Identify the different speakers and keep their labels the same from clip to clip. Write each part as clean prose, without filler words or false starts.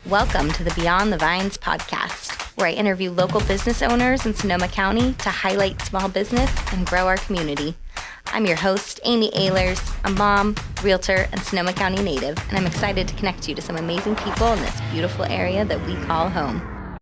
Speaker 1: Welcome to the Beyond the Vines podcast, where I interview local business owners in Sonoma County to highlight small business and grow our community. I'm your host, Amy Ehlers, a mom, realtor, and Sonoma County native, and I'm excited to connect you to some amazing people in this beautiful area that we call home.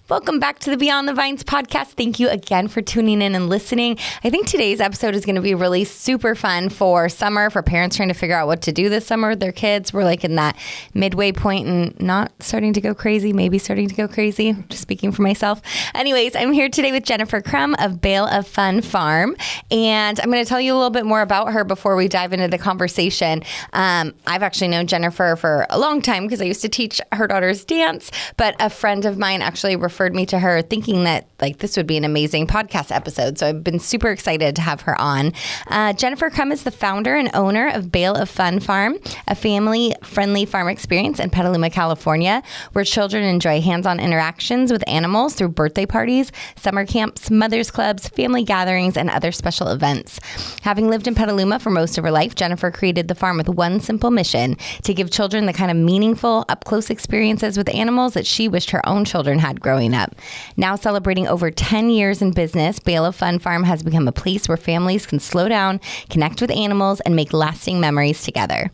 Speaker 1: Welcome back to the Beyond the Vines podcast. Thank you again for tuning in and listening. I think today's episode is going to be really super fun for summer, for parents trying to figure out what to do this summer with their kids. We're like in that midway point and not starting to go crazy, maybe starting to go crazy. Just speaking for myself. Anyways, I'm here today with Jennifer Crum of Bale of Fun Farm, and I'm going to tell you a little bit more about her before we dive into the conversation. I've actually known Jennifer for a long time because I used to teach her daughter's dance, but a friend of mine actually referred me to her thinking that like this would be an amazing podcast episode. So I've been super excited to have her on. Jennifer Crum is the founder and owner of Bale of Fun Farm, a family-friendly farm experience in Petaluma, California, where children enjoy hands-on interactions with animals through birthday parties, summer camps, mothers clubs, family gatherings, and other special events. Having lived in Petaluma for most of her life, Jennifer created the farm with one simple mission: to give children the kind of meaningful, up-close experiences with animals that she wished her own children had growing up. Now celebrating over 10 years in business, Bale of Fun Farm has become a place where families can slow down, connect with animals, and make lasting memories together.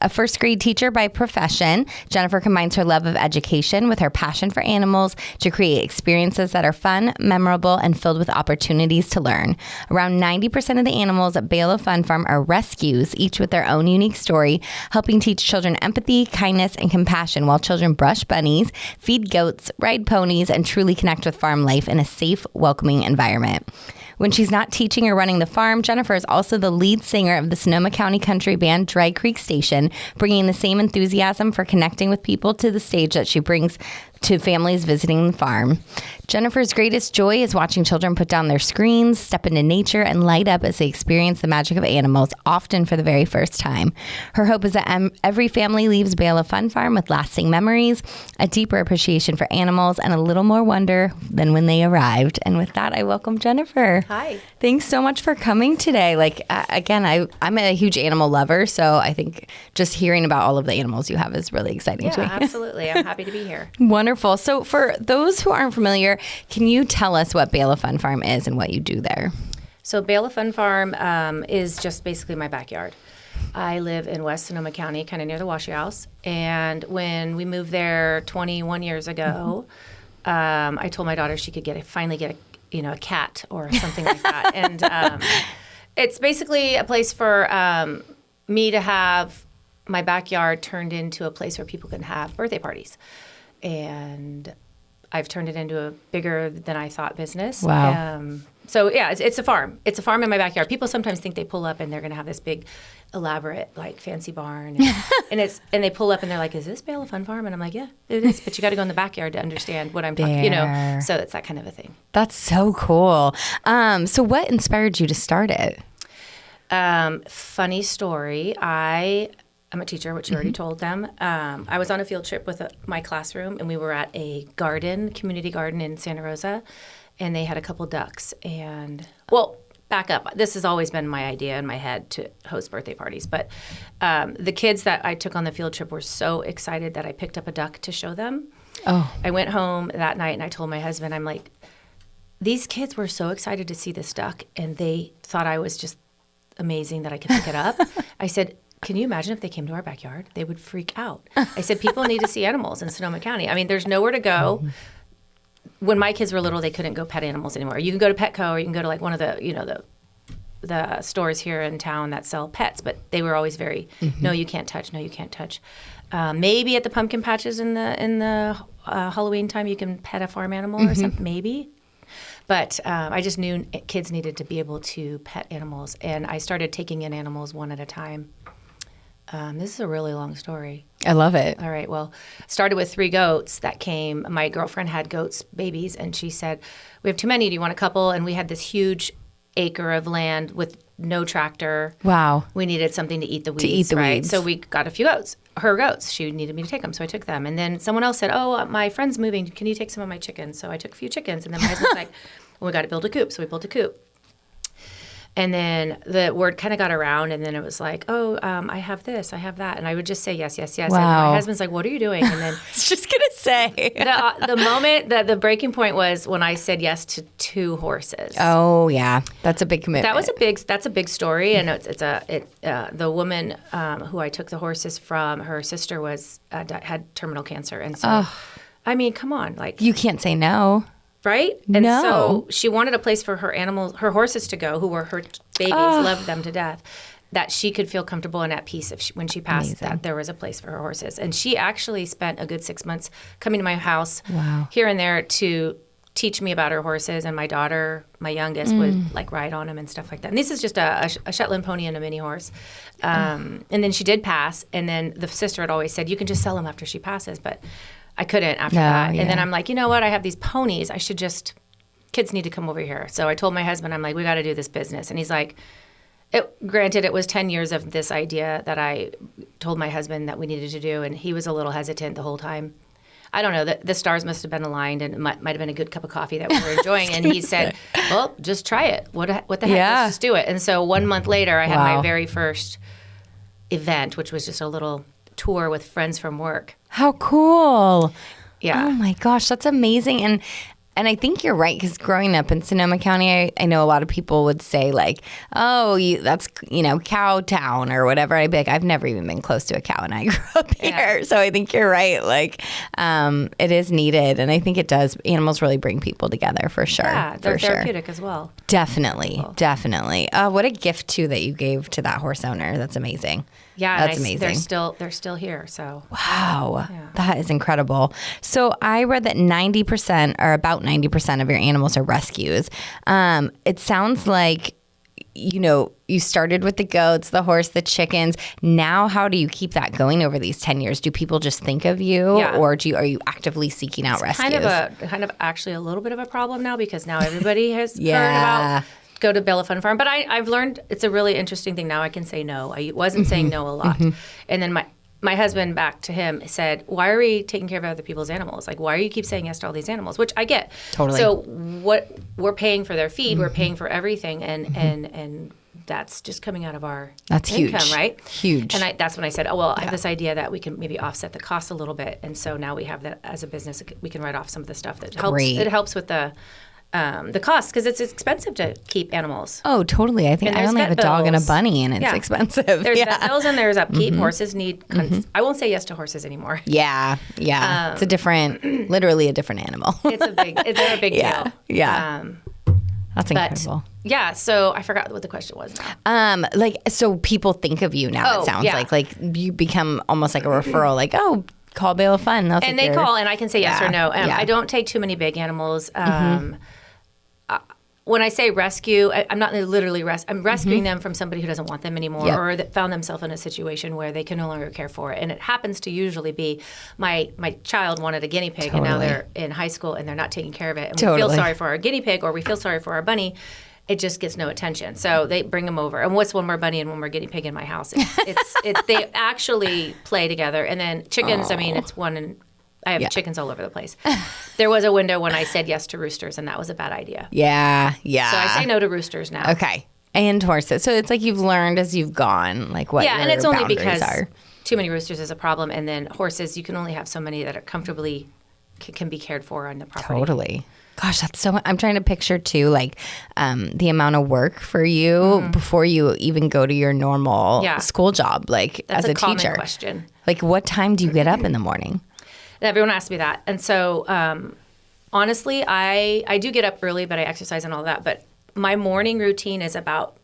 Speaker 1: A first grade teacher by profession, Jennifer combines her love of education with her passion for animals to create experiences that are fun, memorable, and filled with opportunities to learn. Around 90% of the animals at Bale of Fun Farm are rescues, each with their own unique story, helping teach children empathy, kindness, and compassion while children brush bunnies, feed goats, ride ponies, and truly connect with farm life in a safe, welcoming environment. When she's not teaching or running the farm, Jennifer is also the lead singer of the Sonoma County country band Dry Creek Station, bringing the same enthusiasm for connecting with people to the stage that she brings to families visiting the farm. Jennifer's greatest joy is watching children put down their screens, step into nature, and light up as they experience the magic of animals, often for the very first time. Her hope is that every family leaves Bale of Fun Farm with lasting memories, a deeper appreciation for animals, and a little more wonder than when they arrived. And with that, I welcome Jennifer.
Speaker 2: Hi.
Speaker 1: Thanks so much for coming today. Again, I'm a huge animal lover, so I think just hearing about all of the animals you have is really exciting to me.
Speaker 2: Yeah, absolutely. I'm happy to be here.
Speaker 1: Wonderful. So for those who aren't familiar, can you tell us what Bale of Fun Farm is and what you do there?
Speaker 2: So Bale of Fun Farm is just basically my backyard. I live in West Sonoma County, kind of near the Washi House. And when we moved there 21 years ago, I told my daughter she could finally get a cat or something like that. And it's basically a place for me to have my backyard turned into a place where people can have birthday parties. And I've turned it into a bigger than I thought business.
Speaker 1: Wow.
Speaker 2: So yeah, it's a farm. It's a farm in my backyard. People sometimes think they pull up and they're going to have this big, elaborate, like fancy barn, and they pull up and they're like, "Is this Bale of Fun Farm?" And I'm like, "Yeah, it is." But you got to go in the backyard to understand what I'm talking. So it's that kind of a thing.
Speaker 1: That's so cool. So what inspired you to start it?
Speaker 2: Funny story. I'm a teacher, which you already told them. I was on a field trip with my classroom, and we were at a community garden in Santa Rosa, and they had a couple ducks. And, well, back up. This has always been my idea in my head to host birthday parties. But the kids that I took on the field trip were so excited that I picked up a duck to show them.
Speaker 1: Oh.
Speaker 2: I went home that night, and I told my husband, I'm like, these kids were so excited to see this duck, and they thought I was just amazing that I could pick it up. I said, can you imagine if they came to our backyard? They would freak out. I said, people need to see animals in Sonoma County. I mean, there's nowhere to go. When my kids were little, they couldn't go pet animals anymore. You can go to Petco, or you can go to like one of the stores here in town that sell pets, but they were always very, no, you can't touch, no, you can't touch. Maybe at the pumpkin patches in the Halloween time, you can pet a farm animal or something, maybe. But I just knew kids needed to be able to pet animals, and I started taking in animals one at a time. This is a really long story.
Speaker 1: I love it.
Speaker 2: All right. Well, started with 3 goats that came. My girlfriend had goats, babies, and she said, we have too many. Do you want a couple? And we had this huge acre of land with no tractor.
Speaker 1: Wow.
Speaker 2: We needed something to eat the weeds. Right? So we got a few goats, her goats. She needed me to take them, so I took them. And then someone else said, oh, my friend's moving. Can you take some of my chickens? So I took a few chickens. And then my husband's like, well, we got to build a coop. So we built a coop. And then the word kind of got around, and then it was like, oh, I have this, I have that. And I would just say yes, yes, yes.
Speaker 1: Wow.
Speaker 2: And my husband's like, what are you doing? And then
Speaker 1: I was just going to say.
Speaker 2: the moment that the breaking point was when I said yes to 2 horses.
Speaker 1: Oh, yeah. That's a big commitment.
Speaker 2: That's a big story. And the woman who I took the horses from, her sister had terminal cancer. And so, I mean, come on. Like,
Speaker 1: you can't say no.
Speaker 2: Right? And
Speaker 1: No.
Speaker 2: so she wanted a place for her horses to go, who were her babies, loved them to death, that she could feel comfortable and at peace when she passed. Amazing. That there was a place for her horses. And she actually spent a good 6 months coming to my house here and there to teach me about her horses. And my daughter, my youngest, would like ride on them and stuff like that. And this is just a Shetland pony and a mini horse. And then she did pass. And then the sister had always said, you can just sell them after she passes. But I couldn't after that. Yeah. And then I'm like, you know what? I have these ponies. Kids need to come over here. So I told my husband, I'm like, we got to do this business. And he's like, granted, it was 10 years of this idea that I told my husband that we needed to do. And he was a little hesitant the whole time. I don't know. The stars must have been aligned, and it might have been a good cup of coffee that we were enjoying. And he said, well, just try it. What the heck? Let's just do it. And so 1 month later, I had my very first event, which was just a little tour with friends from work.
Speaker 1: How cool.
Speaker 2: Yeah.
Speaker 1: Oh my gosh, that's amazing. And I think you're right, because growing up in Sonoma County, I know a lot of people would say like, oh, that's, cow town or whatever. I'd be like, I've never even been close to a cow, and I grew up here. So I think you're right. Like, it is needed. And I think it does. Animals really bring people together for sure.
Speaker 2: Yeah, they're therapeutic as well.
Speaker 1: Definitely.
Speaker 2: Cool.
Speaker 1: Definitely. What a gift too that you gave to that horse owner. That's amazing.
Speaker 2: Yeah,
Speaker 1: that's amazing.
Speaker 2: They're still here. So
Speaker 1: wow, that is incredible. So I read that 90% or about 90% of your animals are rescues. It sounds like you started with the goats, the horse, the chickens. Now, how do you keep that going over these 10 years? Do people just think of you, or are you actively seeking out rescues?
Speaker 2: Kind of actually a little bit of a problem now, because now everybody has heard about. Go to Bale of Fun Farm. But I've learned it's a really interesting thing. Now I can say no. I wasn't saying no a lot. And then my husband, back to him, said, why are we taking care of other people's animals? Like, why are you keep saying yes to all these animals? Which I get.
Speaker 1: Totally.
Speaker 2: So what we're paying for their feed, we're paying for everything, and that's just coming out of our income,
Speaker 1: huge.
Speaker 2: Right?
Speaker 1: Huge.
Speaker 2: And that's when I said, I have this idea that we can maybe offset the cost a little bit. And so now we have that as a business. We can write off some of the stuff that helps. It helps with the cost, because it's expensive to keep animals.
Speaker 1: Oh, totally. I think I only have a dog and a bunny, and it's expensive.
Speaker 2: There's vet bills and there's upkeep. Horses need. I won't say yes to horses anymore.
Speaker 1: Yeah. It's literally a different animal.
Speaker 2: They're a big deal.
Speaker 1: Yeah. That's incredible.
Speaker 2: Yeah. So I forgot what the question was now.
Speaker 1: So people think of you now. It sounds like you become almost like a referral. Like, call Bale of Fun.
Speaker 2: And they call, and I can say yes or no. I don't take too many big animals. When I say rescue, I'm not literally I'm rescuing them from somebody who doesn't want them anymore, or that found themselves in a situation where they can no longer care for it. And it happens to usually be my child wanted a guinea pig, and now they're in high school and they're not taking care of it. And we feel sorry for our guinea pig, or we feel sorry for our bunny. It just gets no attention. So they bring them over. And what's one more bunny and one more guinea pig in my house? They actually play together. And then chickens, it's one and I have chickens all over the place. There was a window when I said yes to roosters, and that was a bad idea.
Speaker 1: Yeah.
Speaker 2: So I say no to roosters now.
Speaker 1: Okay. And horses. So it's like you've learned as you've gone, like what your
Speaker 2: and it's only
Speaker 1: boundaries
Speaker 2: because
Speaker 1: are.
Speaker 2: Too many roosters is a problem. And then horses, you can only have so many that are comfortably can be cared for on the property.
Speaker 1: Totally. Gosh, that's so much. I'm trying to picture too, like the amount of work for you before you even go to your normal school job, like
Speaker 2: that's
Speaker 1: as a
Speaker 2: common
Speaker 1: teacher.
Speaker 2: Question.
Speaker 1: Like, what time do you get up in the morning?
Speaker 2: Everyone asks me that. And so, honestly, I do get up early, but I exercise and all that. But my morning routine is about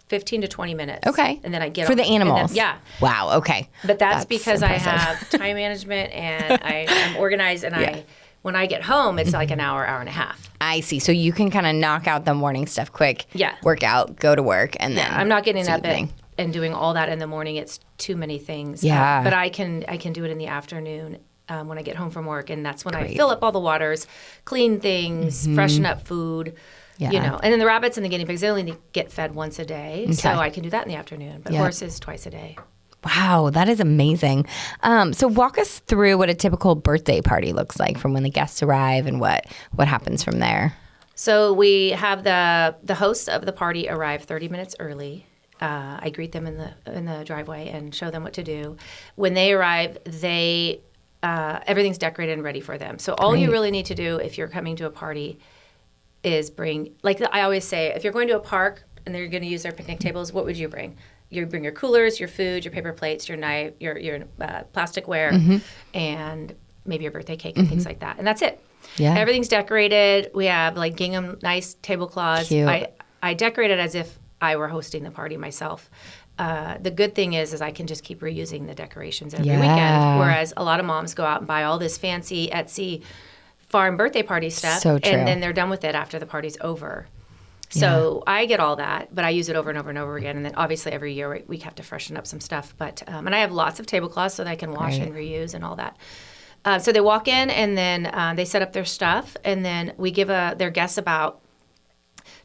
Speaker 2: 15 to 20 minutes.
Speaker 1: Okay.
Speaker 2: And then I get
Speaker 1: for the animals. Wow. Okay.
Speaker 2: But that's because impressive. I have time management, and I'm organized, and when I get home, it's like an hour and a half.
Speaker 1: I see. So you can kind of knock out the morning stuff quick.
Speaker 2: Yeah.
Speaker 1: Work out, go to work, and then
Speaker 2: I'm not getting up and doing all that in the morning. It's too many things.
Speaker 1: Yeah.
Speaker 2: But I can do it in the afternoon. When I get home from work, and that's when I fill up all the waters, clean things, freshen up food, and then the rabbits and the guinea pigs, they only get fed once a day, so I can do that in the afternoon, but horses twice a day.
Speaker 1: Wow, that is amazing. So walk us through what a typical birthday party looks like from when the guests arrive and what happens from there.
Speaker 2: So we have the hosts of the party arrive 30 minutes early. I greet them in the driveway and show them what to do. When they arrive, everything's decorated and ready for them. So all you really need to do if you're coming to a party is bring, like I always say, if you're going to a park and they're going to use their picnic tables, what would you bring? You bring your coolers, your food, your paper plates, your knife, your plasticware, and maybe your birthday cake and things like that. And that's it.
Speaker 1: Yeah.
Speaker 2: Everything's decorated. We have like gingham, nice tablecloths.
Speaker 1: Cute.
Speaker 2: I decorate it as if I were hosting the party myself. The good thing is I can just keep reusing the decorations every weekend. Whereas a lot of moms go out and buy all this fancy Etsy farm birthday party stuff.
Speaker 1: So true.
Speaker 2: And then they're done with it after the party's over. So I get all that, but I use it over and over and over again. And then obviously every year we have to freshen up some stuff. But and I have lots of tablecloths so that I can wash and reuse and all that. So they walk in and then they set up their stuff. And then we give their guests about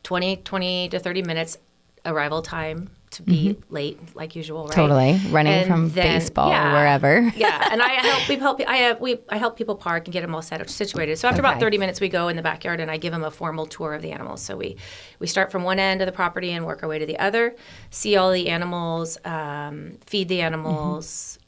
Speaker 2: 20 to 30 minutes arrival time to be late, like usual, right?
Speaker 1: Totally. Running
Speaker 2: and
Speaker 1: from
Speaker 2: then,
Speaker 1: baseball or wherever.
Speaker 2: And I help people park and get them all situated. So after about 30 minutes, we go in the backyard and I give them a formal tour of the animals. So we start from one end of the property and work our way to the other, see all the animals, feed the animals.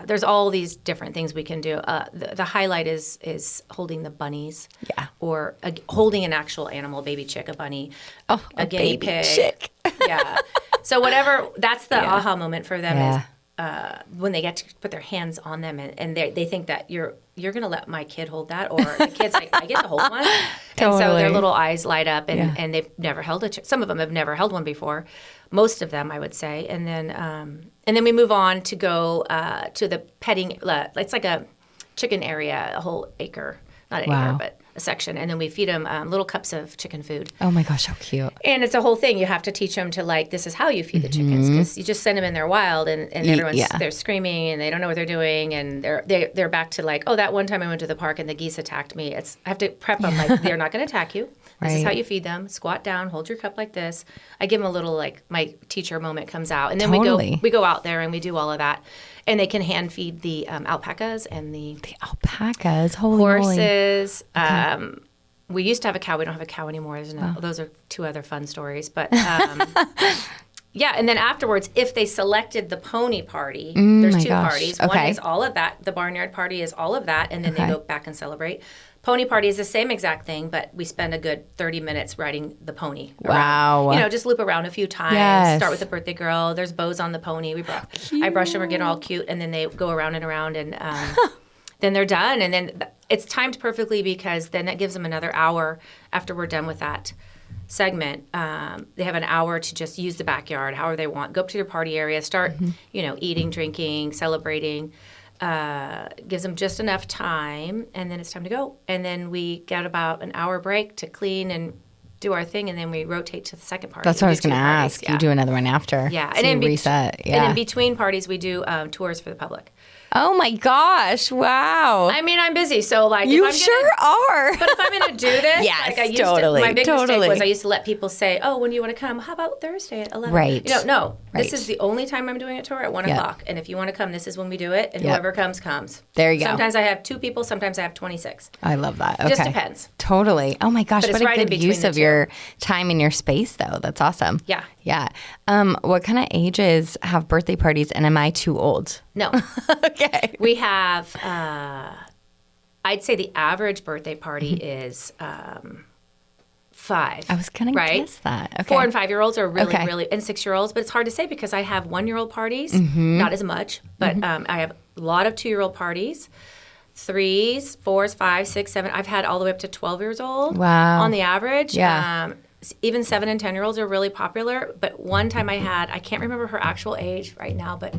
Speaker 2: There's all these different things we can do. The highlight is holding the bunnies. Yeah. Or holding an actual animal, baby chick, a bunny, a guinea pig. Chick. Yeah. So whatever, that's the aha moment for them is when they get to put their hands on them and they think that you're going to let my kid hold that, or the kid's like, I get to hold one. And so their little eyes light up and they've never held a chick. Some of them have never held one before. Most of them, I would say. And then we move on to go to the petting, it's like a chicken area, a whole acre, not an acre, but a section. And then we feed them little cups of chicken food.
Speaker 1: Oh my gosh, how cute.
Speaker 2: And it's a whole thing. You have to teach them to this is how you feed the chickens, because you just send them in there wild and everyone's, they're screaming and they don't know what they're doing. And they're back to that one time I went to the park and the geese attacked me. I have to prep them they're not going to attack you. This is how you feed them. Squat down, hold your cup like this. I give them a little my teacher moment comes out, and then we go out there and we do all of that, and they can hand feed the alpacas and the
Speaker 1: alpacas, holy
Speaker 2: horses. Okay. We used to have a cow. We don't have a cow anymore. Those are two other fun stories, but. Yeah, and then afterwards, if they selected the pony party, there's two parties. One is all of that. The barnyard party is all of that, and then they go back and celebrate. Pony party is the same exact thing, but we spend a good 30 minutes riding the pony.
Speaker 1: Wow.
Speaker 2: Around. Just loop around a few times. Start with the birthday girl. There's bows on the pony. I brush them, we're getting all cute, and then they go around and around, and then they're done. And then it's timed perfectly because then that gives them another hour after we're done with that segment. They have an hour to just use the backyard however they want. Go up to their party area, start, eating, drinking, celebrating. Gives them just enough time, and then it's time to go. And then we get about an hour break to clean and do our thing, and then we rotate to the second party.
Speaker 1: That's what I was going to ask. You do another one after.
Speaker 2: Yeah.
Speaker 1: So and then reset. Yeah.
Speaker 2: And in between parties, we do tours for the public.
Speaker 1: Oh my gosh! Wow.
Speaker 2: I mean, I'm busy, so
Speaker 1: you sure are.
Speaker 2: But if I'm going to do this,
Speaker 1: yes, totally.
Speaker 2: My big mistake was I used to let people say, "Oh, when do you want to come? How about Thursday at 11?"
Speaker 1: Right.
Speaker 2: No. Right. This is the only time I'm doing a tour at 1 o'clock, and if you want to come, this is when we do it, and whoever comes, comes.
Speaker 1: There you go.
Speaker 2: Sometimes I have 2 people, sometimes I have 26.
Speaker 1: I love that. Okay.
Speaker 2: It just depends.
Speaker 1: Totally. Oh my gosh,
Speaker 2: but
Speaker 1: what a good use of your time and your space, though. That's awesome.
Speaker 2: Yeah.
Speaker 1: Yeah. What kind of ages have birthday parties, and am I too old?
Speaker 2: No.
Speaker 1: Okay.
Speaker 2: We have, I'd say the average birthday party is 5.
Speaker 1: I was going to guess that. Okay.
Speaker 2: 4 and 5-year-olds are really, and 6-year-olds, but it's hard to say because I have 1-year-old parties, not as much, but I have a lot of 2-year-old parties. 3s, 4s, 5s, 6, 7. I've had all the way up to 12 years old.
Speaker 1: Wow.
Speaker 2: On the average.
Speaker 1: Yeah.
Speaker 2: Even 7 and 10-year-olds are really popular. But one time I can't remember her actual age right now, but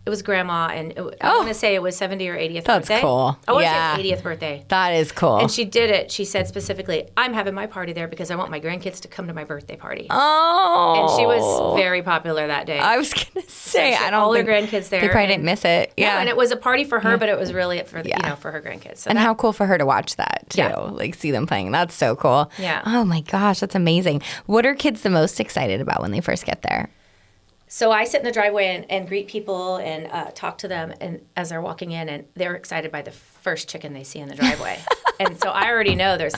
Speaker 2: it was grandma, and I want to say it was 70 or 80th birthday.
Speaker 1: That's cool.
Speaker 2: I want to say it's 80th birthday.
Speaker 1: That is cool.
Speaker 2: And she did it. She said specifically, I'm having my party there because I want my grandkids to come to my birthday party.
Speaker 1: Oh.
Speaker 2: And she was very popular that day.
Speaker 1: I was going to say,
Speaker 2: so
Speaker 1: I don't
Speaker 2: all
Speaker 1: think
Speaker 2: her grandkids there.
Speaker 1: They probably didn't miss it. Yeah.
Speaker 2: And it was a party for her, but it was really for for her grandkids. So
Speaker 1: and how cool for her to watch that, too. See them playing. That's so cool.
Speaker 2: Yeah.
Speaker 1: Oh, my gosh. That's amazing. What are kids the most excited about when they first get there?
Speaker 2: So I sit in the driveway and greet people and talk to them and as they're walking in, and they're excited by the first chicken they see in the driveway. And so I already know there's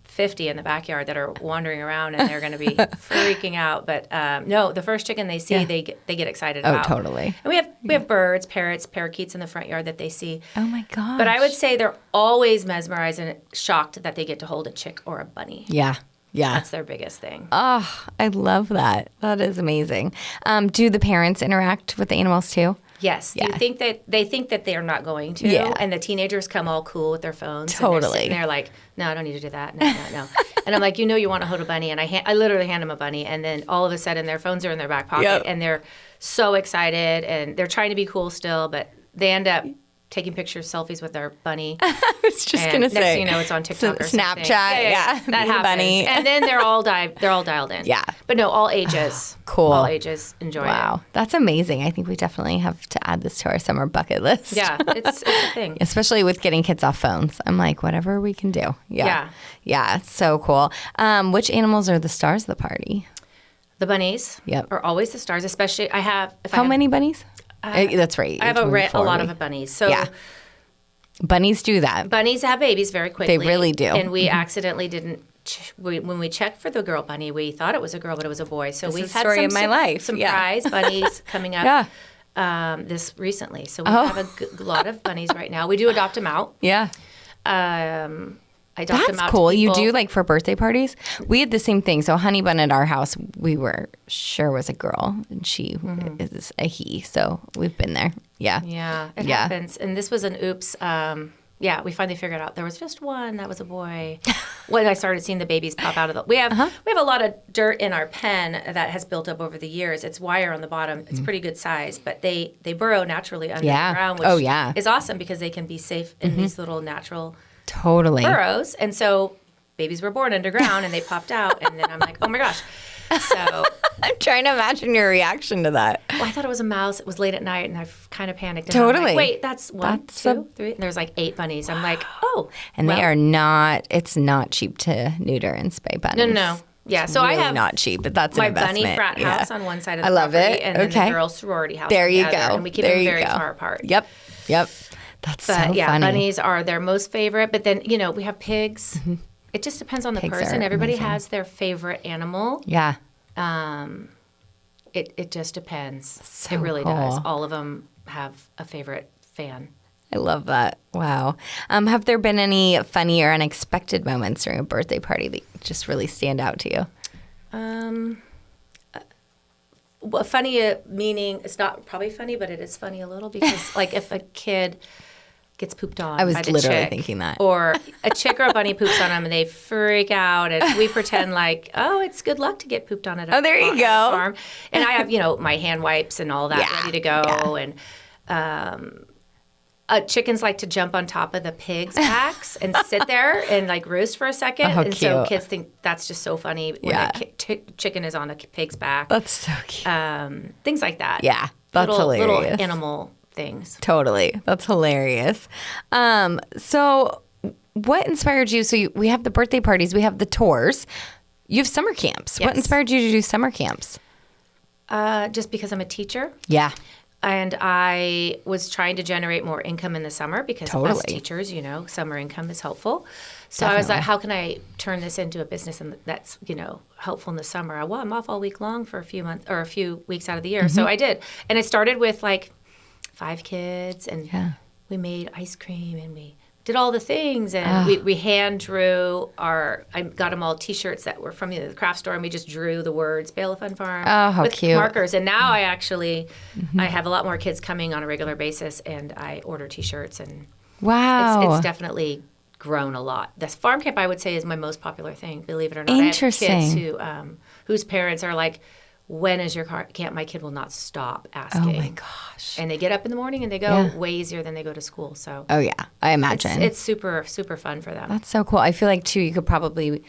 Speaker 2: 50 in the backyard that are wandering around, and they're going to be freaking out. But no, the first chicken they see, they get excited about.
Speaker 1: Oh, totally.
Speaker 2: And we have birds, parrots, parakeets in the front yard that they see.
Speaker 1: Oh my gosh.
Speaker 2: But I would say they're always mesmerized and shocked that they get to hold a chick or a bunny.
Speaker 1: Yeah. Yeah.
Speaker 2: That's their biggest thing.
Speaker 1: Oh, I love that. That is amazing. Do the parents interact with the animals too?
Speaker 2: Yes.
Speaker 1: Yeah.
Speaker 2: They think that they're not going to.
Speaker 1: Yeah.
Speaker 2: And the teenagers come all cool with their phones.
Speaker 1: Totally.
Speaker 2: And they're sitting there like, no, I don't need to do that. No. And I'm like, you want to hold a bunny. And I literally hand them a bunny. And then all of a sudden their phones are in their back pocket.
Speaker 1: Yep.
Speaker 2: And they're so excited. And they're trying to be cool still. But they end up taking pictures, selfies with their bunny.
Speaker 1: I was just going to say.
Speaker 2: Next thing you know, it's on TikTok or
Speaker 1: Snapchat.
Speaker 2: something.
Speaker 1: Yeah.
Speaker 2: That happens.
Speaker 1: Bunny.
Speaker 2: And then they're all dialed in.
Speaker 1: Yeah.
Speaker 2: But no, all ages.
Speaker 1: Cool.
Speaker 2: All ages enjoy it.
Speaker 1: Wow. That's amazing. I think we definitely have to add this to our summer bucket list.
Speaker 2: Yeah, it's a thing.
Speaker 1: Especially with getting kids off phones. I'm like, whatever we can do.
Speaker 2: Yeah.
Speaker 1: Yeah. It's so cool. Which animals are the stars of the party?
Speaker 2: The bunnies are always the stars, especially
Speaker 1: How many bunnies? That's right.
Speaker 2: I have a lot of bunnies. So
Speaker 1: yeah. Bunnies do that.
Speaker 2: Bunnies have babies very quickly.
Speaker 1: They really do.
Speaker 2: And we accidentally didn't. When we checked for the girl bunny, we thought it was a girl, but it was a boy. So we've had
Speaker 1: story of my life.
Speaker 2: some
Speaker 1: Yeah.
Speaker 2: prize bunnies coming up this recently. So we have a lot of bunnies right now. We do adopt them out.
Speaker 1: Yeah.
Speaker 2: I adopt them
Speaker 1: That's
Speaker 2: out
Speaker 1: cool.
Speaker 2: to
Speaker 1: You
Speaker 2: people.
Speaker 1: do like for birthday parties? We had the same thing. So Honey Bun at our house, we were sure was a girl, and she is a he. So we've been there. Yeah.
Speaker 2: Yeah, it happens. And this was an oops. We finally figured out there was just one that was a boy. When I started seeing the babies pop out of the, we have a lot of dirt in our pen that has built up over the years. It's wire on the bottom. It's pretty good size, but they burrow naturally under the ground, which is awesome because they can be safe in these little natural burrows. And so babies were born underground and they popped out, and then I'm like, oh my gosh. So
Speaker 1: I'm trying to imagine your reaction to that.
Speaker 2: well, I thought it was a mouse. It was late at night, and I kind of panicked. And
Speaker 1: Totally.
Speaker 2: I'm like, wait, that's one, two, three. And there's like 8 bunnies. I'm like, oh.
Speaker 1: And they are not, it's not cheap to neuter and spay bunnies.
Speaker 2: No. Yeah,
Speaker 1: It's
Speaker 2: so
Speaker 1: really
Speaker 2: I have
Speaker 1: not cheap, but that's an
Speaker 2: my
Speaker 1: investment.
Speaker 2: bunny frat house on one side of the
Speaker 1: I love
Speaker 2: property,
Speaker 1: it.
Speaker 2: and then
Speaker 1: Okay.
Speaker 2: the girls' sorority house
Speaker 1: There
Speaker 2: on the
Speaker 1: you
Speaker 2: other,
Speaker 1: go.
Speaker 2: and we keep
Speaker 1: There
Speaker 2: them
Speaker 1: you
Speaker 2: very
Speaker 1: go.
Speaker 2: far apart.
Speaker 1: Yep. That's so
Speaker 2: But yeah,
Speaker 1: funny.
Speaker 2: bunnies are their most favorite. But then we have pigs. It just depends on the
Speaker 1: Pigs
Speaker 2: person.
Speaker 1: are
Speaker 2: Everybody
Speaker 1: amazing.
Speaker 2: has their favorite animal.
Speaker 1: Yeah.
Speaker 2: It just depends.
Speaker 1: So
Speaker 2: it really does.
Speaker 1: cool.
Speaker 2: All of them have a favorite fan.
Speaker 1: I love that. Wow. Have there been any funny or unexpected moments during a birthday party that just really stand out to you?
Speaker 2: Well, funny meaning it's not probably funny, but it is funny a little because like if a kid gets pooped on
Speaker 1: I was
Speaker 2: by the
Speaker 1: literally
Speaker 2: chick,
Speaker 1: thinking that.
Speaker 2: or a chick or a bunny poops on them and they freak out, and we pretend like, oh, it's good luck to get pooped on at a,
Speaker 1: there you
Speaker 2: on a
Speaker 1: go.
Speaker 2: farm. And I have my hand wipes and all that ready to go, and chickens like to jump on top of the pigs' backs and sit there and like roost for a second.
Speaker 1: Oh,
Speaker 2: and so
Speaker 1: cute.
Speaker 2: kids think that's just so funny when
Speaker 1: Yeah.
Speaker 2: a chicken is on a pig's back.
Speaker 1: That's so cute.
Speaker 2: Things like that.
Speaker 1: Yeah, that's hilarious.
Speaker 2: Little animal things.
Speaker 1: Totally. That's hilarious. So what inspired you? So we have the birthday parties, we have the tours. You have summer camps. What
Speaker 2: Yes.
Speaker 1: inspired you to do summer camps?
Speaker 2: Just because I'm a teacher.
Speaker 1: Yeah.
Speaker 2: And I was trying to generate more income in the summer because
Speaker 1: Totally.
Speaker 2: as teachers, summer income is helpful. So I was like, how can I turn this into a business and that's, helpful in the summer? Well, I'm off all week long for a few months or a few weeks out of the year. So I did. And I started with like 5 kids, and we made ice cream, and we did all the things, and we hand drew I got them all T-shirts that were from the craft store, and we just drew the words Bale of Fun Farm with
Speaker 1: cute.
Speaker 2: markers. And now I actually I have a lot more kids coming on a regular basis, and I order T-shirts, and
Speaker 1: Wow.
Speaker 2: it's definitely grown a lot. This farm camp, I would say, is my most popular thing, believe it or not.
Speaker 1: Interesting.
Speaker 2: I have kids whose parents are like, when is your camp? My kid will not stop asking.
Speaker 1: Oh my gosh.
Speaker 2: And they get up in the morning and they go way easier than they go to school. So
Speaker 1: Oh yeah, I imagine.
Speaker 2: it's super, super fun for them.
Speaker 1: That's so cool. I feel like too, you could probably,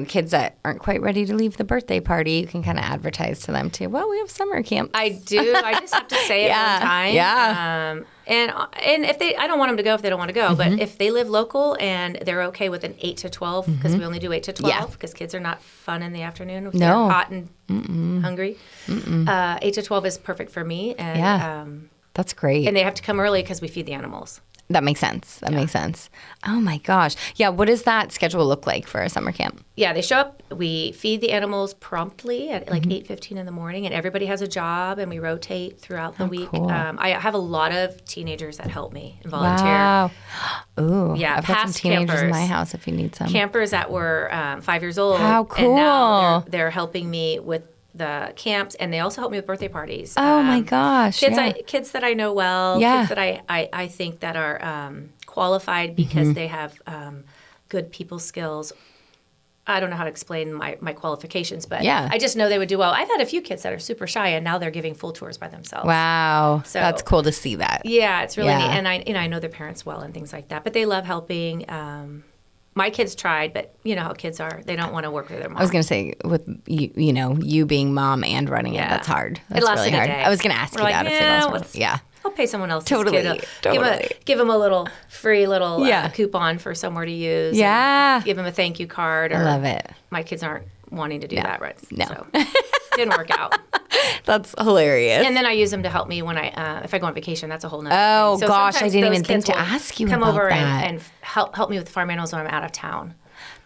Speaker 1: kids that aren't quite ready to leave the birthday party, you can kind of advertise to them too. Well, we have summer camp.
Speaker 2: I do. I just have to say it one time.
Speaker 1: Yeah.
Speaker 2: And if I don't want them to go if they don't want to go, but if they live local and they're okay with an 8 to 12, because we only do 8 to 12, because kids are not fun in the afternoon if they're hot and hungry. 8 to 12 is perfect for me. And,
Speaker 1: That's great.
Speaker 2: and they have to come early because we feed the animals.
Speaker 1: That makes sense. That makes sense. Oh my gosh. Yeah. What does that schedule look like for a summer camp?
Speaker 2: Yeah, they show up. We feed the animals promptly at like 8:15 in the morning, and everybody has a job, and we rotate throughout the week.
Speaker 1: Cool.
Speaker 2: I have a lot of teenagers that help me and volunteer.
Speaker 1: Wow. Ooh.
Speaker 2: Yeah,
Speaker 1: I've got some
Speaker 2: past
Speaker 1: teenagers in my
Speaker 2: campers.
Speaker 1: house if you need some.
Speaker 2: Campers that were 5 years old.
Speaker 1: How
Speaker 2: And now
Speaker 1: cool.
Speaker 2: they're helping me with the camps, and they also help me with birthday parties.
Speaker 1: Oh my gosh.
Speaker 2: Kids that I know well.
Speaker 1: Yeah.
Speaker 2: Kids that I think that are qualified because they have good people skills. I don't know how to explain my qualifications, but I just know they would do well. I've had a few kids that are super shy, and now they're giving full tours by themselves.
Speaker 1: Wow.
Speaker 2: So
Speaker 1: that's cool to see that.
Speaker 2: Yeah, it's really neat. And I know their parents well and things like that, but they love helping. My kids tried, but you know how kids are. They don't want to work with their mom.
Speaker 1: I was going to say, with you being mom and running it, that's hard. That's
Speaker 2: lasted
Speaker 1: really hard.
Speaker 2: a day.
Speaker 1: I was going to ask you that if it lasted. Yeah.
Speaker 2: I'll pay someone else's
Speaker 1: Totally,
Speaker 2: kid.
Speaker 1: totally.
Speaker 2: Give them a little free coupon for somewhere to use.
Speaker 1: Yeah.
Speaker 2: Give them a thank you card.
Speaker 1: I love it.
Speaker 2: My kids aren't wanting to do that, right?
Speaker 1: No.
Speaker 2: So, didn't work out.
Speaker 1: That's hilarious.
Speaker 2: And then I use them to help me when if I go on vacation. That's a whole nother
Speaker 1: Oh,
Speaker 2: thing. So
Speaker 1: gosh, I
Speaker 2: sometimes
Speaker 1: didn't
Speaker 2: those
Speaker 1: even think
Speaker 2: kids
Speaker 1: to
Speaker 2: will
Speaker 1: ask you
Speaker 2: come
Speaker 1: about
Speaker 2: over
Speaker 1: that.
Speaker 2: and help me with farm animals when I'm out of town.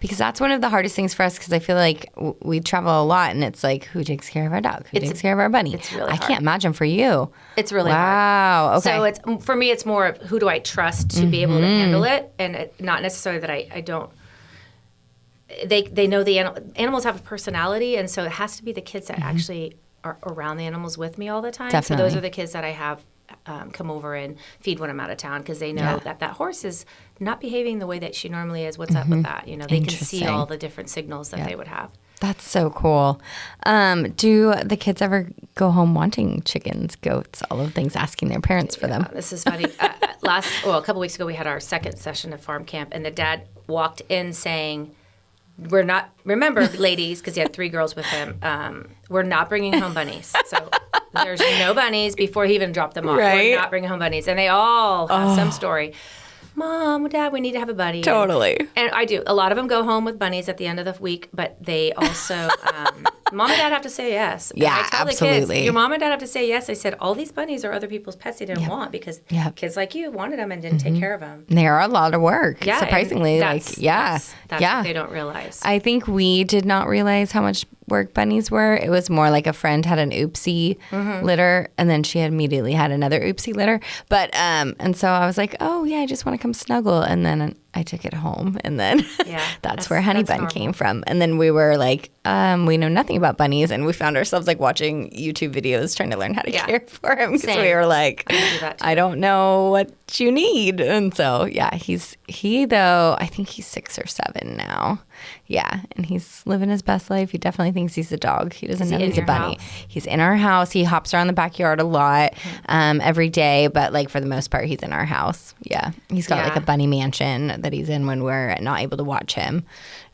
Speaker 1: Because that's one of the hardest things for us, because I feel like we travel a lot, and it's like, who takes care of our dog? Who takes care of our bunny?
Speaker 2: It's really
Speaker 1: I
Speaker 2: hard.
Speaker 1: can't imagine for you.
Speaker 2: It's really hard.
Speaker 1: Wow. Okay.
Speaker 2: So it's for me, it's more of who do I trust to be able to handle it, and not necessarily that I don't. They know the animals have a personality, and so it has to be the kids that actually are around the animals with me all the time.
Speaker 1: Definitely.
Speaker 2: So those are the kids that I have come over and feed when I'm out of town, because they know that horse is not behaving the way that she normally is. What's up with that? You know, they can see
Speaker 1: Interesting.
Speaker 2: all the different signals that they would have.
Speaker 1: That's so cool. Do the kids ever go home wanting chickens, goats, all of things, asking their parents for them?
Speaker 2: This is funny. A couple weeks ago, we had our second session of farm camp, and the dad walked in saying, "We're not, remember, ladies," because he had 3 girls with him, we're not bringing home bunnies. So there's no bunnies before he even dropped them off.
Speaker 1: Right.
Speaker 2: We're not bringing home bunnies. And they all have some story. Mom, Dad, we need to have a bunny.
Speaker 1: Totally.
Speaker 2: And I do. A lot of them go home with bunnies at the end of the week, but they also, Mom and Dad have to say yes. And
Speaker 1: Yeah,
Speaker 2: I tell the
Speaker 1: absolutely.
Speaker 2: kids, your mom and dad have to say yes. I said, all these bunnies are other people's pets they didn't want, because kids like you wanted them and didn't take care of them.
Speaker 1: They are a lot of work,
Speaker 2: Yeah,
Speaker 1: surprisingly.
Speaker 2: that's what they don't realize.
Speaker 1: I think we did not realize how much work bunnies were. It was more like a friend had an oopsie litter, and then she had immediately had another oopsie litter. But and so I was like, oh yeah, I just want to come snuggle, and then I took it home, and then that's where Honey Bun came from. And then we were like, we know nothing about bunnies, and we found ourselves like watching YouTube videos trying to learn how to care for him, because we were like, I don't know what you need. And so I think he's 6 or 7 now. Yeah, and he's living his best life. He definitely thinks he's a dog. He doesn't know he's a bunny. He's in our house. He hops around the backyard a lot every day, but like for the most part, he's in our house. Yeah, he's got like a bunny mansion that he's in when we're not able to watch him.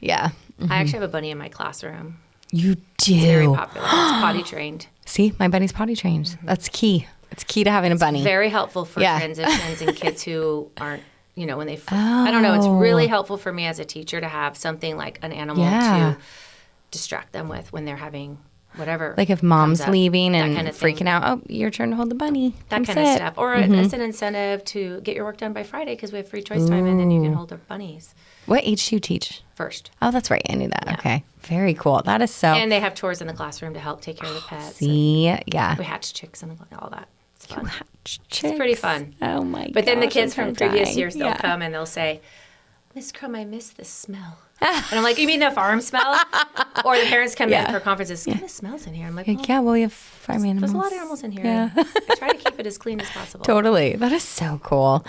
Speaker 1: Yeah.
Speaker 2: I actually have a bunny in my classroom.
Speaker 1: You do?
Speaker 2: It's very popular. It's potty trained.
Speaker 1: See, my bunny's potty trained. That's key. It's key to having a bunny.
Speaker 2: Very helpful for transitions and kids who aren't, when they, I don't know, it's really helpful for me as a teacher to have something like an animal to distract them with when they're having whatever.
Speaker 1: Like if mom's
Speaker 2: up,
Speaker 1: leaving and
Speaker 2: kind of
Speaker 1: freaking out, oh, your turn to hold the bunny.
Speaker 2: That kind of stuff. Or it's an incentive to get your work done by Friday because we have free choice time, and then you can hold the bunnies.
Speaker 1: What age do you teach?
Speaker 2: First.
Speaker 1: Oh, that's right. I knew that. Yeah. Okay. Very cool. That is so.
Speaker 2: And they have chores in the classroom to help take care of the pets.
Speaker 1: See?
Speaker 2: We hatch chicks and all that. It's fun.
Speaker 1: You hatch chicks?
Speaker 2: It's pretty fun.
Speaker 1: Oh, my god.
Speaker 2: But then the kids from previous years, they'll come and they'll say, Miss Crum, I miss the smell. And I'm like, you mean the farm smell? Or the parents come in for conferences, what kind of smells in here? I'm like,
Speaker 1: well, we have farm animals.
Speaker 2: There's a lot of animals in here.
Speaker 1: Yeah.
Speaker 2: I try to keep it as clean as possible.
Speaker 1: Totally. That is so cool.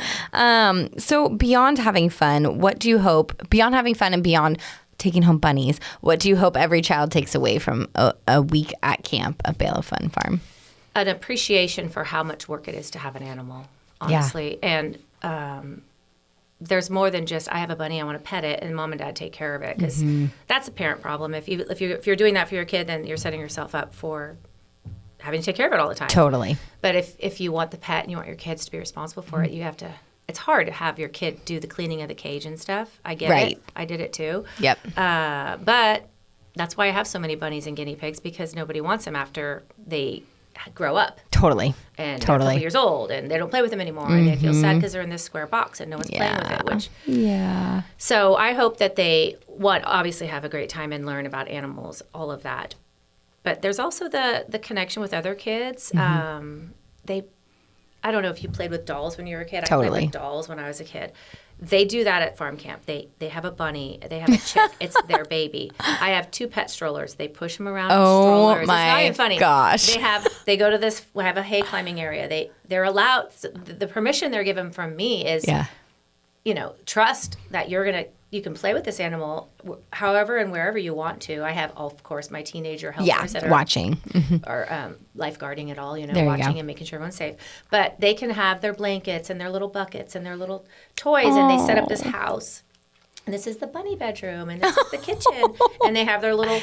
Speaker 1: So beyond having fun, what do you hope, beyond having fun and beyond taking home bunnies, what do you hope every child takes away from a week at camp at Bale of Fun Farm?
Speaker 2: An appreciation for how much work it is to have an animal, honestly. Yeah. And there's more than just, I have a bunny, I want to pet it, and mom and dad take care of it, because that's a parent problem. If you're doing that for your kid, then you're setting yourself up for having to take care of it all the time.
Speaker 1: Totally.
Speaker 2: But if you want the pet and you want your kids to be responsible for it, you have to. It's hard to have your kid do the cleaning of the cage and stuff. I get it. I did it too.
Speaker 1: Yep.
Speaker 2: But that's why I have so many bunnies and guinea pigs, because nobody wants them after they grow up.
Speaker 1: Totally.
Speaker 2: And they're a couple years old, and they don't play with them anymore, and they feel sad because they're in this square box and no one's playing with it. So I hope that they obviously have a great time and learn about animals, all of that. But there's also the connection with other kids. I don't know if you played with dolls when you were a kid. I played with dolls when I was a kid. They do that at farm camp. They have a bunny. They have a chick. It's their baby. I have 2 pet strollers. They push them around in strollers.
Speaker 1: My
Speaker 2: it's not even funny.
Speaker 1: Gosh.
Speaker 2: They go to this. We have a hay climbing area. They're allowed. The permission they're given from me is, trust that you can play with this animal however and wherever you want to. I have, of course, my teenager helpers that are
Speaker 1: watching.
Speaker 2: Or lifeguarding it all,
Speaker 1: There
Speaker 2: watching and making sure everyone's safe. But they can have their blankets and their little buckets and their little toys, and they set up this house. And this is the bunny bedroom, and this is the kitchen, and they have their little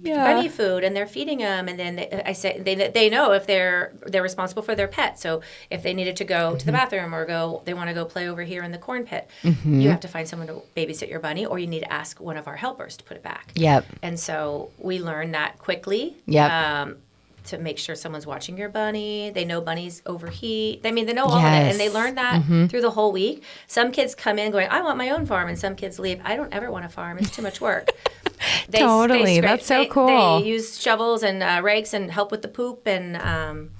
Speaker 2: bunny food, and they're feeding them. And then they know if they're responsible for their pet. So if they needed to go to the bathroom or they want to go play over here in the corn pit, you have to find someone to babysit your bunny, or you need to ask one of our helpers to put it back. And so we learn that quickly. To make sure someone's watching your bunny. They know bunnies overheat. They know all of it. And they learn that through the whole week. Some kids come in going, I want my own farm. And some kids leave, I don't ever want a farm. It's too much work. That's so cool. They use shovels and rakes and help with the poop and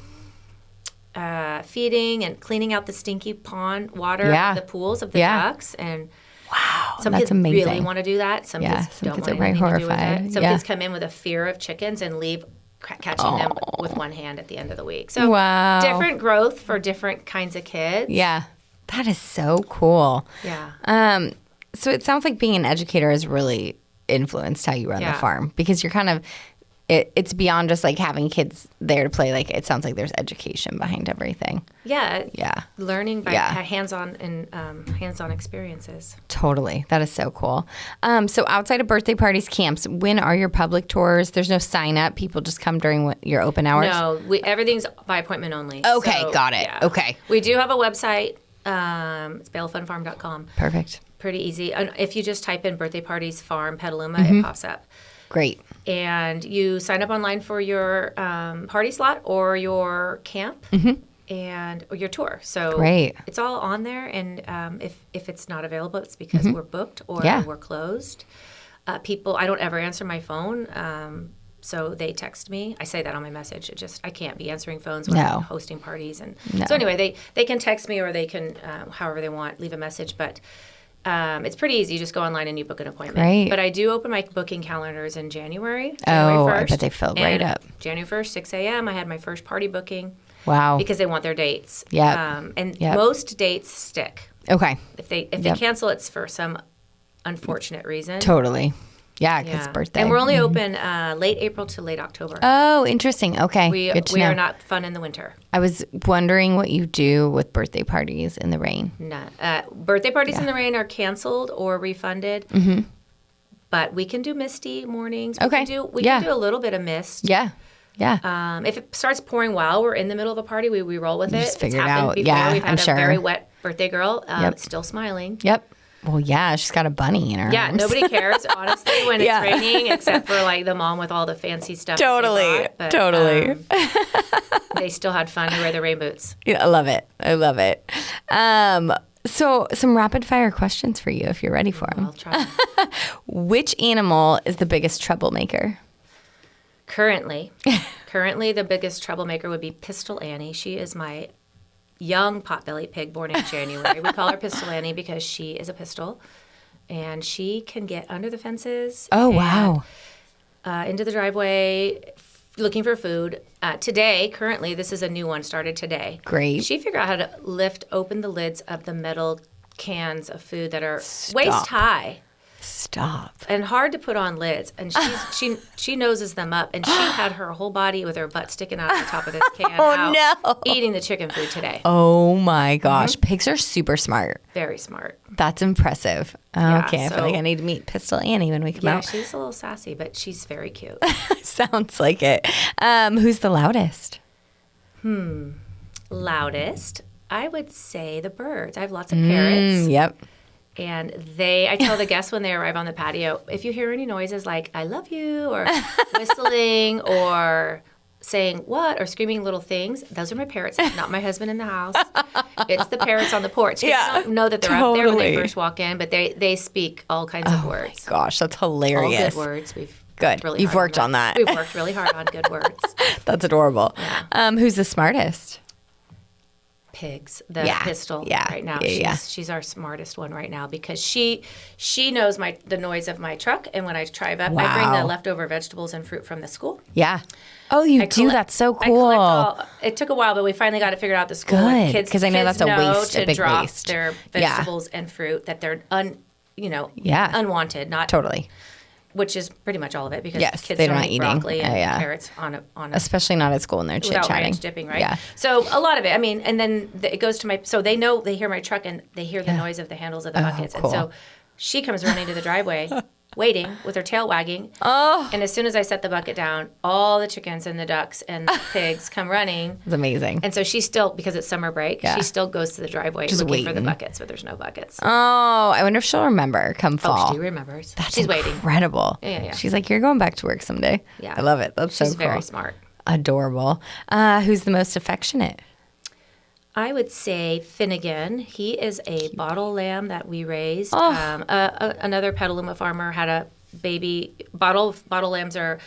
Speaker 2: feeding and cleaning out the stinky pond water, the pools of the ducks. And some kids
Speaker 1: amazing.
Speaker 2: Really want to do that. Some kids don't want anything to do with it. Some kids come in with a fear of chickens and leave catching them with one hand at the end of the week. So different growth for different kinds of kids.
Speaker 1: Yeah. That is so cool.
Speaker 2: Yeah.
Speaker 1: So it sounds like being an educator has really influenced how you run the farm, because you're kind of it's beyond just like having kids there to play. Like, it sounds like there's education behind everything.
Speaker 2: Yeah. Learning by hands-on and hands-on experiences.
Speaker 1: Totally. That is so cool. So outside of birthday parties, camps, when are your public tours? There's no sign up. People just come during your open hours?
Speaker 2: No, everything's by appointment only.
Speaker 1: Okay, so, got it. Yeah. Okay.
Speaker 2: We do have a website. It's baleoffunfarm.com.
Speaker 1: Perfect.
Speaker 2: Pretty easy. And if you just type in birthday parties farm Petaluma, it pops up.
Speaker 1: Great. And
Speaker 2: you sign up online for your party slot or your camp and or your tour. So
Speaker 1: great.
Speaker 2: It's all on there. And if it's not available, it's because we're booked or we're closed. People, I don't ever answer my phone. So they text me. I say that on my message. I can't be answering phones when I'm hosting parties. And so anyway, they can text me or they can, however they want, leave a message. But it's pretty easy. You just go online and you book an appointment.
Speaker 1: Great.
Speaker 2: But I do open my booking calendars in January 1st.
Speaker 1: I bet they filled right up.
Speaker 2: January 1st, 6 a.m., I had my first party booking.
Speaker 1: Wow.
Speaker 2: Because they want their dates.
Speaker 1: Yeah.
Speaker 2: Most dates stick.
Speaker 1: Okay.
Speaker 2: If they cancel, it's for some unfortunate reason.
Speaker 1: Totally. Yeah, because it's birthday.
Speaker 2: And we're only open late April to late October.
Speaker 1: Oh, interesting. Okay.
Speaker 2: We are not fun in the winter.
Speaker 1: I was wondering what you do with birthday parties in the rain.
Speaker 2: No. Birthday parties in the rain are canceled or refunded. But we can do misty mornings. We can do a little bit of mist.
Speaker 1: Yeah. Yeah.
Speaker 2: If it starts pouring while we're in the middle of a party, we roll with it.
Speaker 1: Just figure
Speaker 2: it's
Speaker 1: it
Speaker 2: happened
Speaker 1: out.
Speaker 2: Before.
Speaker 1: Yeah,
Speaker 2: We've had a very wet birthday girl. Still smiling.
Speaker 1: Yep. Well, yeah, she's got a bunny in her arms.
Speaker 2: Nobody cares, honestly, when it's raining, except for, like, the mom with all the fancy stuff.
Speaker 1: Totally.
Speaker 2: They still had fun to wear the rain boots.
Speaker 1: Yeah, I love it. So some rapid-fire questions for you, if you're ready for them.
Speaker 2: I'll try.
Speaker 1: Which animal is the biggest troublemaker?
Speaker 2: Currently, the biggest troublemaker would be Pistol Annie. She is my young potbelly pig born in January. We call her Pistol Annie because she is a pistol, and she can get under the fences.
Speaker 1: Oh, wow.
Speaker 2: Into the driveway, looking for food. Currently, this is a new one, started today.
Speaker 1: Great.
Speaker 2: She figured out how to lift open the lids of the metal cans of food that are waist high.
Speaker 1: Stop.
Speaker 2: And hard to put on lids. And she noses them up. And she had her whole body with her butt sticking out the top of this can eating the chicken food today.
Speaker 1: Oh, my gosh. Pigs are super smart.
Speaker 2: Very smart.
Speaker 1: That's impressive. Okay, I feel like I need to meet Pistol Annie when we come out.
Speaker 2: Yeah, she's a little sassy, but she's very cute.
Speaker 1: Sounds like it. Who's the loudest?
Speaker 2: Loudest? I would say the birds. I have lots of parrots.
Speaker 1: Yep.
Speaker 2: And I tell the guests when they arrive on the patio, if you hear any noises like, I love you, or whistling, or saying what or screaming little things, those are my parrots, not my husband in the house. It's the parrots on the porch. Kids don't know that they're up there when they first walk in, but they speak all kinds of words.
Speaker 3: My gosh, that's hilarious.
Speaker 2: All good words.
Speaker 3: Good.
Speaker 2: Really
Speaker 3: You've worked on that.
Speaker 2: We've worked really hard on good words.
Speaker 3: That's adorable.
Speaker 2: Yeah.
Speaker 3: Who's the smartest?
Speaker 2: Pigs, the pistol right now. She's our smartest one right now because she knows the noise of my truck, and when I drive up, I bring the leftover vegetables and fruit from the school.
Speaker 3: Yeah. Oh, you do? That's so cool.
Speaker 2: It took a while, but we finally got it figured out at the school.
Speaker 3: Good, because I know that's a waste,
Speaker 2: to
Speaker 3: a big
Speaker 2: drop
Speaker 3: waste.
Speaker 2: Their vegetables and fruit that they're unwanted, not
Speaker 3: totally.
Speaker 2: Which is pretty much all of it because kids
Speaker 3: they're
Speaker 2: don't
Speaker 3: not
Speaker 2: eat
Speaker 3: eating
Speaker 2: broccoli and carrots on a
Speaker 3: especially not at school when they're chit chatting.
Speaker 2: Ranch dipping, right?
Speaker 3: Yeah.
Speaker 2: So a lot of it. I mean, and then it goes to so they hear my truck and they hear the noise of the handles of the buckets,
Speaker 3: cool.
Speaker 2: and so she comes running to the driveway, waiting with her tail wagging.
Speaker 3: Oh,
Speaker 2: and as soon as I set the bucket down, all the chickens and the ducks and the pigs come running.
Speaker 3: it's amazing.
Speaker 2: And so she still, because it's summer break, she still goes to the driveway looking for the buckets, but there's no buckets.
Speaker 3: Oh, I wonder if she'll remember come fall.
Speaker 2: Oh, she remembers.
Speaker 3: She's waiting. Incredible.
Speaker 2: Yeah.
Speaker 3: She's like, you're going back to work someday.
Speaker 2: Yeah.
Speaker 3: I love it. That's so cool.
Speaker 2: She's very smart.
Speaker 3: Adorable. Who's the most affectionate?
Speaker 2: I would say Finnegan. He is a bottle lamb that we raised.
Speaker 3: Oh.
Speaker 2: Another Petaluma farmer had a baby. Bottle lambs are,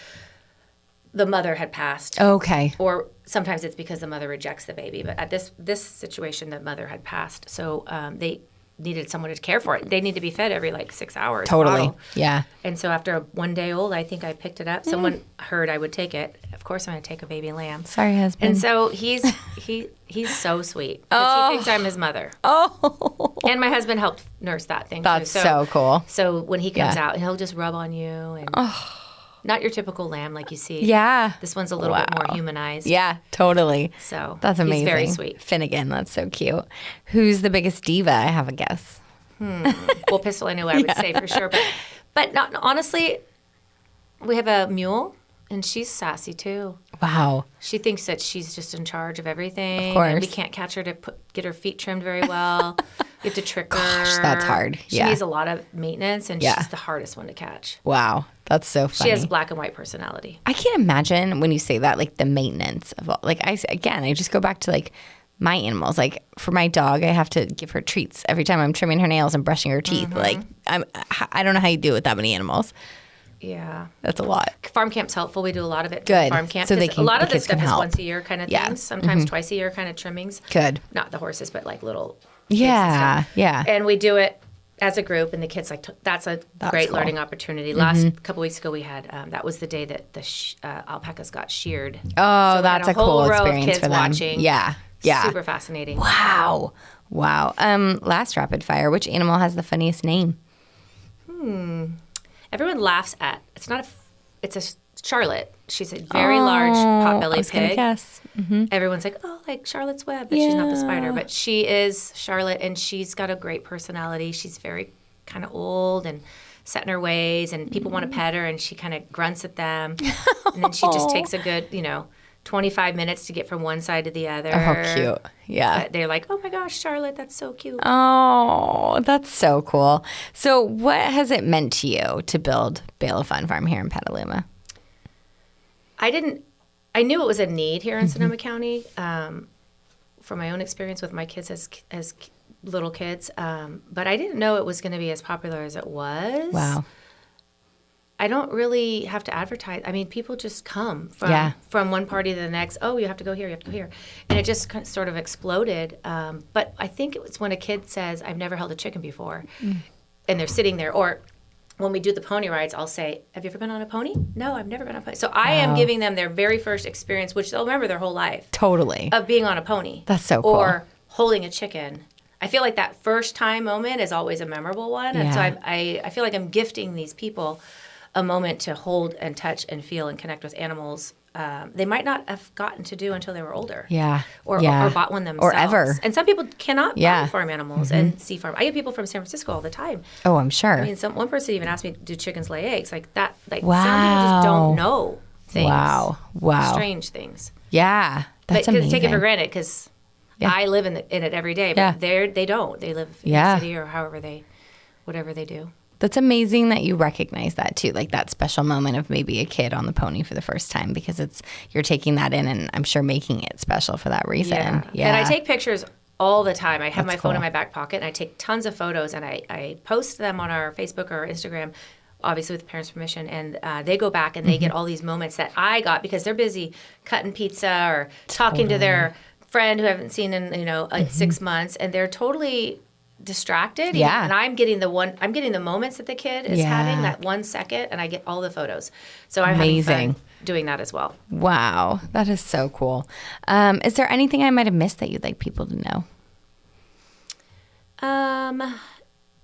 Speaker 2: the mother had passed.
Speaker 3: Okay.
Speaker 2: Or sometimes it's because the mother rejects the baby. But at this situation, the mother had passed. So they needed someone to care for it. They need to be fed every 6 hours.
Speaker 3: Totally. Yeah.
Speaker 2: And so after 1 day old, I think I picked it up. Someone heard I would take it. Of course, I'm going to take a baby lamb.
Speaker 3: Sorry, husband.
Speaker 2: And so he's so sweet because he thinks I'm his mother.
Speaker 3: Oh.
Speaker 2: And my husband helped nurse that thing.
Speaker 3: That's
Speaker 2: too.
Speaker 3: so cool.
Speaker 2: So when he comes out, he'll just rub on you and not your typical lamb like you see.
Speaker 3: Yeah.
Speaker 2: This one's a little bit more humanized.
Speaker 3: Yeah, totally.
Speaker 2: So
Speaker 3: that's amazing.
Speaker 2: He's very sweet.
Speaker 3: Finnegan, that's so cute. Who's the biggest diva? I have a guess.
Speaker 2: Well, Pistol, I know I would say for sure, but not honestly. We have a mule, and she's sassy too.
Speaker 3: Wow.
Speaker 2: She thinks that she's just in charge of everything.
Speaker 3: Of course.
Speaker 2: And we can't catch her to get her feet trimmed very well. You have to trick her.
Speaker 3: Gosh, that's hard.
Speaker 2: She needs a lot of maintenance, and she's the hardest one to catch.
Speaker 3: Wow. That's so funny.
Speaker 2: She has black and white personality.
Speaker 3: I can't imagine when you say that, the maintenance of all. I just go back to my animals. For my dog, I have to give her treats every time I'm trimming her nails and brushing her teeth. I don't know how you do it with that many animals.
Speaker 2: Yeah.
Speaker 3: That's a lot.
Speaker 2: Farm camp's helpful. We do a lot of it.
Speaker 3: Good.
Speaker 2: Farm camp.
Speaker 3: So
Speaker 2: a lot of
Speaker 3: the
Speaker 2: this
Speaker 3: kids can
Speaker 2: stuff is
Speaker 3: help.
Speaker 2: once a year kind of things. Sometimes twice a year kind of trimmings.
Speaker 3: Good.
Speaker 2: Not the horses, but little
Speaker 3: Yeah.
Speaker 2: kids and stuff.
Speaker 3: Yeah.
Speaker 2: And we do it as a group, and the kids that's a great
Speaker 3: cool.
Speaker 2: learning opportunity. Last couple weeks ago, we had that was the day that the alpacas got sheared.
Speaker 3: Oh,
Speaker 2: so
Speaker 3: that's a cool
Speaker 2: whole row
Speaker 3: experience
Speaker 2: of kids
Speaker 3: for them.
Speaker 2: watching.
Speaker 3: Yeah. Yeah.
Speaker 2: Super fascinating.
Speaker 3: Wow. Last rapid fire. Which animal has the funniest name?
Speaker 2: Everyone laughs at. It's a Charlotte. She's a very large pot-bellied pig.
Speaker 3: Guess.
Speaker 2: Everyone's like, oh, like Charlotte's Web, but she's not the spider. But she is Charlotte, and she's got a great personality. She's very kind of old and set in her ways, and people want to pet her, and she kind of grunts at them. And then she just takes a good, 25 minutes to get from one side to the other.
Speaker 3: Oh, cute. Yeah.
Speaker 2: But they're like, oh my gosh, Charlotte, that's so cute.
Speaker 3: Oh, that's so cool. So what has it meant to you to build Bale of Fun Farm here in Petaluma?
Speaker 2: I knew it was a need here in Sonoma County from my own experience with my kids as little kids. But I didn't know it was going to be as popular as it was.
Speaker 3: Wow.
Speaker 2: I don't really have to advertise. I mean, people just come from one party to the next. Oh, you have to go here, you have to go here. And it just sort of exploded. But I think it was when a kid says, I've never held a chicken before. And they're sitting there. Or when we do the pony rides, I'll say, have you ever been on a pony? No, I've never been on a pony. So I am giving them their very first experience, which they'll remember their whole life.
Speaker 3: Totally.
Speaker 2: Of being on a pony.
Speaker 3: That's so cool.
Speaker 2: Or holding a chicken. I feel like that first time moment is always a memorable one. And so I feel like I'm gifting these people a moment to hold and touch and feel and connect with animals they might not have gotten to do until they were older.
Speaker 3: Yeah.
Speaker 2: Or bought one themselves.
Speaker 3: Or ever.
Speaker 2: And some people cannot buy farm animals and see farm. I get people from San Francisco all the time.
Speaker 3: Oh, I'm sure.
Speaker 2: I mean, one person even asked me, do chickens lay eggs? Like that. Like
Speaker 3: wow.
Speaker 2: some people just don't know things.
Speaker 3: Wow.
Speaker 2: Strange things.
Speaker 3: Yeah. That's
Speaker 2: but
Speaker 3: amazing.
Speaker 2: Take it for granted because I live in it every day. But they don't. They live in the city or whatever they do.
Speaker 3: That's amazing that you recognize that too, like that special moment of maybe a kid on the pony for the first time, because you're taking that in and I'm sure making it special for that reason. Yeah.
Speaker 2: And I take pictures all the time. I have
Speaker 3: That's
Speaker 2: my phone
Speaker 3: cool.
Speaker 2: in my back pocket, and I take tons of photos, and I post them on our Facebook or Instagram, obviously with parents' permission, and they go back and they get all these moments that I got because they're busy cutting pizza or talking to their friend who I haven't seen in 6 months, and they're totally distracted.
Speaker 3: Yeah.
Speaker 2: And I'm getting the moments that the kid is
Speaker 3: Yeah.
Speaker 2: having, that 1 second, and I get all the photos. So I'm
Speaker 3: Amazing.
Speaker 2: having fun doing that as well.
Speaker 3: Wow, that is so cool. Is there anything I might have missed that you'd like people to know?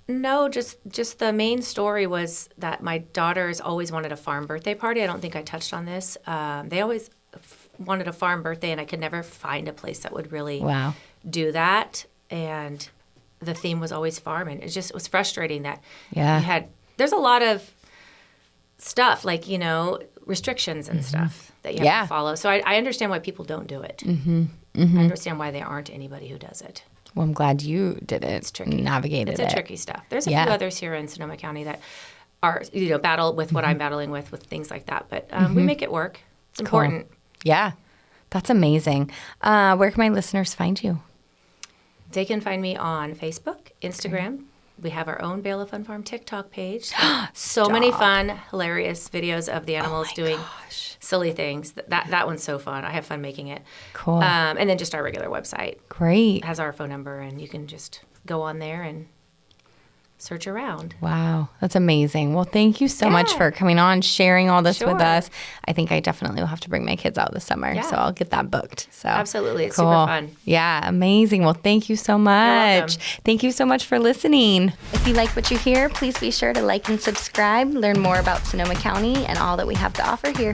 Speaker 2: No, just the main story was that my daughters always wanted a farm birthday party. I don't think I touched on this. They always wanted a farm birthday, and I could never find a place that would really
Speaker 3: Wow.
Speaker 2: do that. And the theme was always farm, and it was frustrating that
Speaker 3: Yeah.
Speaker 2: there's a lot of stuff like, restrictions and stuff that you have
Speaker 3: Yeah.
Speaker 2: to follow. So I understand why people don't do it. I understand why there aren't anybody who does it.
Speaker 3: Well, I'm glad you did it. It's
Speaker 2: tricky.
Speaker 3: Navigated
Speaker 2: It's
Speaker 3: it.
Speaker 2: tricky stuff. There's a
Speaker 3: Yeah.
Speaker 2: few others here in Sonoma County that are, battle with what I'm battling with things like that. But we make it work. It's important.
Speaker 3: Yeah, that's amazing. Where can my listeners find you?
Speaker 2: They can find me on Facebook, Instagram. We have our own Bale of Fun Farm TikTok page. So many fun, hilarious videos of the animals doing silly things. That one's so fun. I have fun making it.
Speaker 3: Cool.
Speaker 2: And then just our regular website
Speaker 3: Great.
Speaker 2: has our phone number, and you can just go on there and search around.
Speaker 3: Wow, that's amazing. Well, thank you so much for coming on, sharing all this with
Speaker 2: Sure.
Speaker 3: us. I think I definitely will have to bring my kids out this summer,
Speaker 2: Yeah.
Speaker 3: so I'll get that booked. So
Speaker 2: Absolutely. It's
Speaker 3: cool.
Speaker 2: super fun.
Speaker 3: Yeah, amazing. Well, thank you so much.
Speaker 2: welcome.
Speaker 3: Thank you so much for listening.
Speaker 1: If you like what you hear, please be sure to like and subscribe, learn more about Sonoma County and all that we have to offer here.